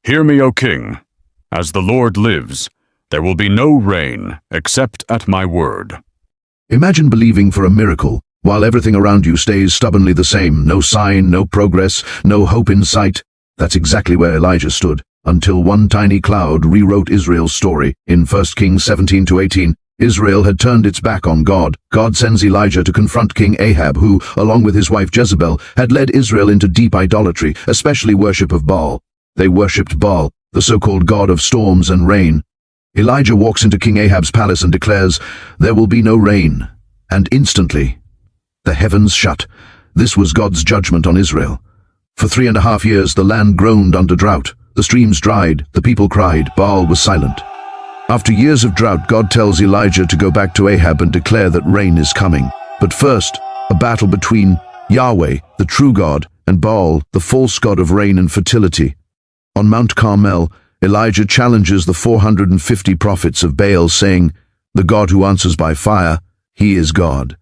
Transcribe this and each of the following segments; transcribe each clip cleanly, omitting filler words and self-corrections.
Hear me, O king. As the Lord lives, there will be no rain except at my word. Imagine believing for a miracle, while everything around you stays stubbornly the same. No sign, no progress, no hope in sight. That's exactly where Elijah stood, until one tiny cloud rewrote Israel's story. In 1 Kings 17-18, Israel had turned its back on God. God sends Elijah to confront King Ahab, who, along with his wife Jezebel, had led Israel into deep idolatry, especially worship of Baal. They worshipped Baal, the so-called god of storms and rain. Elijah walks into King Ahab's palace and declares, "There will be no rain." And instantly, the heavens shut. This was God's judgment on Israel. For 3.5 years, the land groaned under drought. The streams dried, the people cried, Baal was silent. After years of drought, God tells Elijah to go back to Ahab and declare that rain is coming. But first, a battle between Yahweh, the true God, and Baal, the false god of rain and fertility. On Mount Carmel, Elijah challenges the 450 prophets of Baal, saying, "The God who answers by fire, he is God."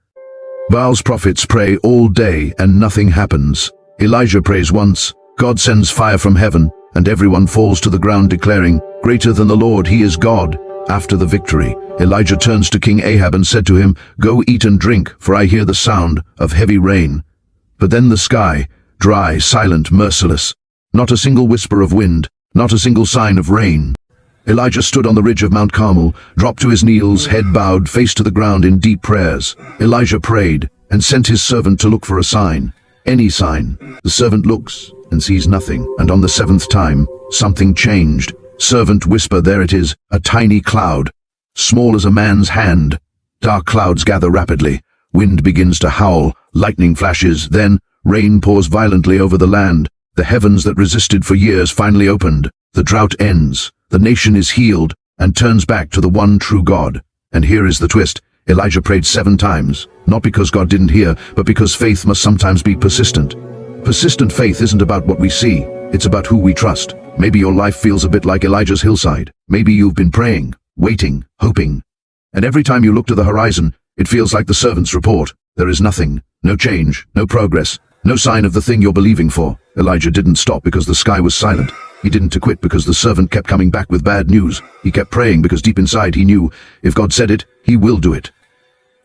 Baal's prophets pray all day and nothing happens. Elijah prays once, God sends fire from heaven, and everyone falls to the ground declaring, "Greater than the Lord, he is God." After the victory, Elijah turns to King Ahab and said to him, "Go eat and drink, for I hear the sound of heavy rain." But then the sky, dry, silent, merciless. Not a single whisper of wind, not a single sign of rain. Elijah stood on the ridge of Mount Carmel, dropped to his knees, head bowed, face to the ground in deep prayers. Elijah prayed and sent his servant to look for a sign. Any sign. The servant looks and sees nothing. And on the 7th time, something changed. Servant whisper, there it is, a tiny cloud, small as a man's hand. Dark clouds gather rapidly. Wind begins to howl, lightning flashes, then rain pours violently over the land. The heavens that resisted for years finally opened. The drought ends. The nation is healed and turns back to the one true God. And here is the twist. Elijah prayed 7 times, not because God didn't hear, but because faith must sometimes be persistent. Persistent faith isn't about what we see, it's about who we trust. Maybe your life feels a bit like Elijah's hillside. Maybe you've been praying, waiting, hoping. And every time you look to the horizon, it feels like the servant's report. There is nothing, no change, no progress, no sign of the thing you're believing for. Elijah didn't stop because the sky was silent. He didn't quit because the servant kept coming back with bad news. He kept praying because deep inside he knew, if God said it, he will do it.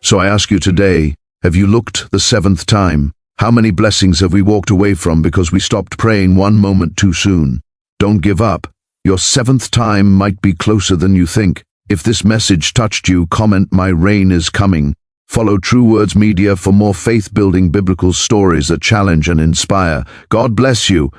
So I ask you today, have you looked the 7th time? How many blessings have we walked away from because we stopped praying one moment too soon? Don't give up. Your 7th time might be closer than you think. If this message touched you, comment "My rain is coming." Follow True Words Media for more faith-building biblical stories that challenge and inspire. God bless you.